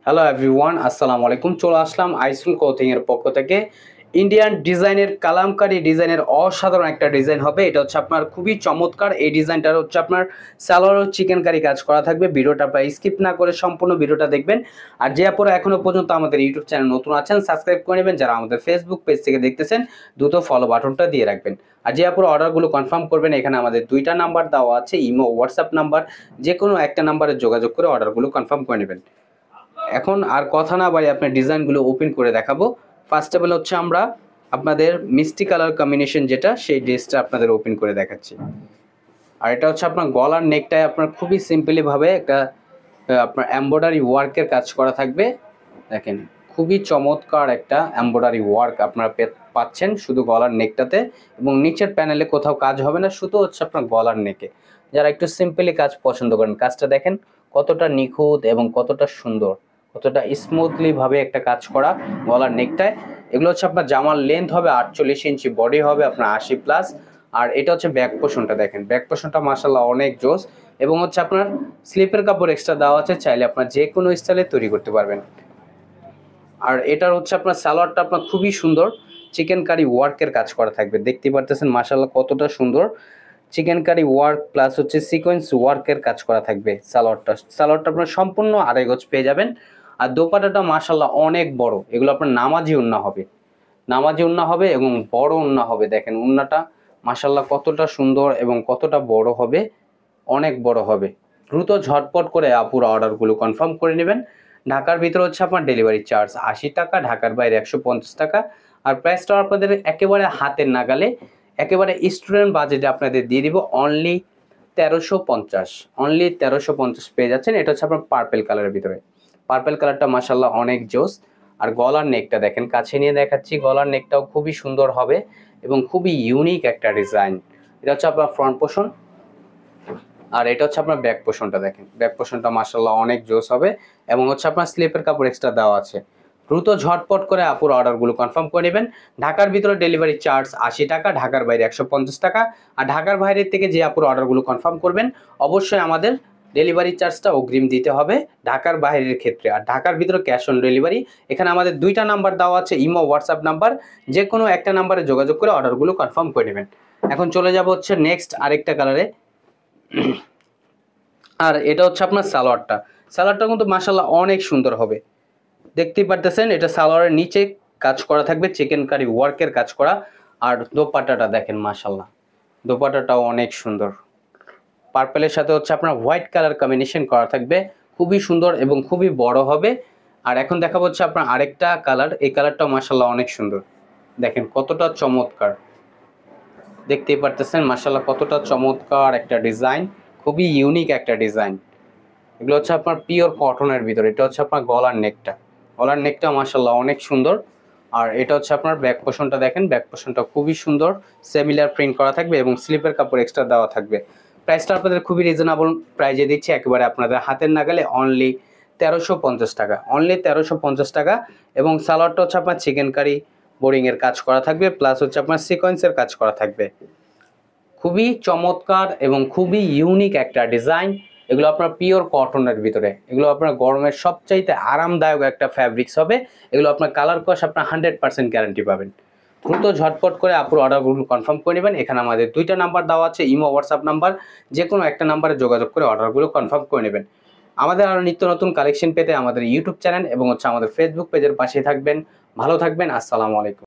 Hello everyone, আসসালামু আলাইকুম। চলে আসলাম আইসুল ক্লথিং এর পক্ষ থেকে। ইন্ডিয়ান ডিজাইনের কালামকারী ডিজাইনের অসাধারণ একটা ডিজাইন হবে। এটা হচ্ছে আপনার খুবই চমৎকার। এই ডিজাইনটার হচ্ছে আপনার সালোয়ার ও চিকেন কারি কাজ করা থাকবে। ভিডিওটা আপনারা স্কিপ না করে সম্পূর্ণ ভিডিওটা দেখবেন। আর যে আপনারা এখনো পর্যন্ত আমাদের ইউটিউব চ্যানেল নতুন আছেন, সাবস্ক্রাইব করে নেবেন। যারা আমাদের ফেসবুক পেজ থেকে দেখতেছেন, দ্রুত ফলো বাটনটা দিয়ে রাখবেন। আর যে আপনারা অর্ডারগুলো কনফার্ম করবেন, এখানে আমাদের দুইটা নাম্বার দেওয়া আছে, ইমো হোয়াটসঅ্যাপ নাম্বার। যে কোনো একটা নাম্বারে যোগাযোগ করে অর্ডারগুলো কনফার্ম করে নেবেন। এখন আর কথা না বাড়িয়ে আপনার ডিজাইনগুলো ওপেন করে দেখাবো। ফার্স্ট অফ অল হচ্ছে আমরা আপনাদের মিষ্টি কালার কম্বিনেশন যেটা, সেই ড্রেসটা আপনাদের ওপেন করে দেখাচ্ছি। আর এটা হচ্ছে আপনার গলার নেকটায় আপনার খুবই সিম্পলি ভাবে একটা আপনার এমব্রয়ডারি ওয়ার্কের কাজ করা থাকবে। দেখেন খুবই চমৎকার একটা এমব্রয়ডারি ওয়ার্ক আপনারা পাচ্ছেন শুধু গলার নেকটাতে, এবং নিচের প্যানেলে কোথাও কাজ হবে না, শুধু হচ্ছে আপনার গলার নেকে। যারা একটু সিম্পলি কাজ পছন্দ করেন, কাজটা দেখেন কতটা নিখুঁত এবং কতটা সুন্দর, কতটা স্মুথলি ভাবে একটা কাজ করা গলার নেকটায়। এগুলো হচ্ছে আপনার জামার লেন্থ হবে 48 ইঞ্চি, বডি হবে আপনার 80+। আর এটা হচ্ছে ব্যাক পোর্শনটা, দেখেন ব্যাক পোর্শনটা মাশাআল্লাহ অনেক জোস। এবং হচ্ছে আপনার স্লিপের কাপড় এক্সট্রা দেওয়া আছে, চাইলে আপনার যে কোনো স্টাইলে তৈরি করতে পারবেন। আর এটার হচ্ছে আপনার সালোয়ারটা আপনার খুবই সুন্দর চিকেন কারি ওয়ার্কের কাজ করা থাকবে। দেখতে পারতেছেন মাশাআল্লাহ কতটা সুন্দর চিকেন কারি ওয়ার্ক প্লাস হচ্ছে সিকোয়েন্স ওয়ার্কের কাজ করা থাকবে। সালোয়ারটা আপনার সম্পূর্ণ 2.5 গজ পেয়ে যাবেন। আর দোপাট্টাটা মাশাআল্লাহ অনেক বড়, এগুলো আপনার নামাজি ওন্না হবে, নামাজি ওন্না হবে এবং বড় ওন্না হবে। দেখেন ওন্নাটা মাশাআল্লাহ কতটা সুন্দর এবং কতটা বড় হবে, অনেক বড় হবে। দ্রুত ঝটপট করে আপুরা অর্ডারগুলো কনফার্ম করে নেবেন। ঢাকার ভিতরে হচ্ছে আপনার ডেলিভারি চার্জ 80 টাকা, ঢাকার বাইরে 150 টাকা। আর প্রাইসটা আপনাদের একেবারে হাতের নাগালে, একেবারে স্টুডেন্ট বাজেটে আপনাদের দিয়ে দিব অনলি 1350। অনলি 1350 পেয়ে যাচ্ছেন। এটা হচ্ছে আপনার পার্পেল কালারের ভিতরে। পার্পেল কালারটা মাশাআল্লাহ অনেক জোস। আর গলার নেকটা দেখেন, কাছে নিয়ে দেখাচ্ছি, গলার নেকটাও খুবই সুন্দর হবে এবং খুবই ইউনিক একটা ডিজাইন। এটা হচ্ছে আপনার ফ্রন্ট পোর্শন। আর এটা হচ্ছে আপনার ব্যাক পোর্শনটা, দেখেন ব্যাক পোর্শনটা মাশাআল্লাহ অনেক জোস হবে। এবং হচ্ছে আপনার স্লিপের কাপড় এক্সট্রা দেওয়া আছে। দ্রুত ঝটপট করে আপুর অর্ডারগুলো কনফার্ম করে নেবেন। ঢাকার ভিতরে ডেলিভারি চার্জ 80 টাকা, ঢাকার বাইরে 150 টাকা। আর ঢাকার বাইরের থেকে যে আপুর অর্ডারগুলো কনফার্ম করবেন, অবশ্যই আমাদের ডেলিভারি চার্জটা অগ্রিম দিতে হবে ঢাকার বাইরের ক্ষেত্রে। আর ঢাকার ভিতরে ক্যাশ অন ডেলিভারি। এখানে আমাদের দুইটা নাম্বার দেওয়া আছে, ইমো হোয়াটসঅ্যাপ নাম্বার। যে কোনো একটা নাম্বারে যোগাযোগ করে অর্ডারগুলো কনফার্ম করে নেবেন। এখন চলে যাব হচ্ছে নেক্সট আরেকটা কালারে। আর এটা হচ্ছে আপনার সালোয়ারটা কিন্তু মাশাআল্লাহ অনেক সুন্দর হবে। দেখতেই পারতেছেন এটা সালোয়ারের নিচে কাজ করা থাকবে, চিকেন কারি ওয়ার্কের কাজ করা। আর দোপাট্টাটা দেখেন মাশাআল্লাহ, দোপাট্টাটাও অনেক সুন্দর। পার্পেলের সাথে হচ্ছে আপনার হোয়াইট কালার কম্বিনেশন করা থাকবে, খুবই সুন্দর এবং খুবই বড় হবে। আর এখন দেখাবো হচ্ছে আপনার আরেকটা কালার, এই কালারটাও মাশাআল্লাহ অনেক সুন্দর। দেখেন কতটা চমৎকার, দেখতেই পারতেছেন মাশাআল্লাহ কতটা চমৎকার একটা ডিজাইন, খুবই ইউনিক একটা ডিজাইন। এগুলো হচ্ছে আপনার পিওর কটনের ভিতরে। এটা হচ্ছে আপনার গলার নেকটা মাশাআল্লাহ অনেক সুন্দর। আর এটা হচ্ছে আপনার ব্যাক পোর্শনটা, দেখেন ব্যাক পোর্শনটা খুবই সুন্দর, সিমিলার প্রিন্ট করা থাকবে এবং স্লিপের কাপড় এক্সট্রা দেওয়া থাকবে। প্রাইসটা আপনাদের খুবই রিজনেবল প্রাইজে দিচ্ছি, একেবারে আপনাদের হাতের নাগালে অনলি 1350 টাকা, অনলি 1350 টাকা। এবং সালোয়ারটা হচ্ছে আপনার চিকেন কারি বোরিংয়ের কাজ করা থাকবে, প্লাস হচ্ছে আপনার সিকোয়েন্সের কাজ করা থাকবে। খুবই চমৎকার এবং খুবই ইউনিক একটা ডিজাইন। এগুলো আপনার পিওর কটনের ভিতরে, এগুলো আপনার গরমের সবচাইতে আরামদায়ক একটা ফ্যাব্রিক্স হবে। এগুলো আপনার কালার কস আপনার 100% গ্যারান্টি পাবেন। দ্রুত ঝটপট করে আপুর অর্ডারগুলো কনফার্ম করে নেবেন। এখানে আমাদের দুইটা নাম্বার দেওয়া আছে, ইমো হোয়াটসঅ্যাপ নাম্বার। যে কোনো একটা নাম্বারে যোগাযোগ করে অর্ডারগুলো কনফার্ম করে নেবেন। আমাদের আরও নিত্য নতুন কালেকশন পেতে আমাদের ইউটিউব চ্যানেল এবং হচ্ছে আমাদের ফেসবুক পেজের পাশে থাকবেন। ভালো থাকবেন, আসসালামু আলাইকুম।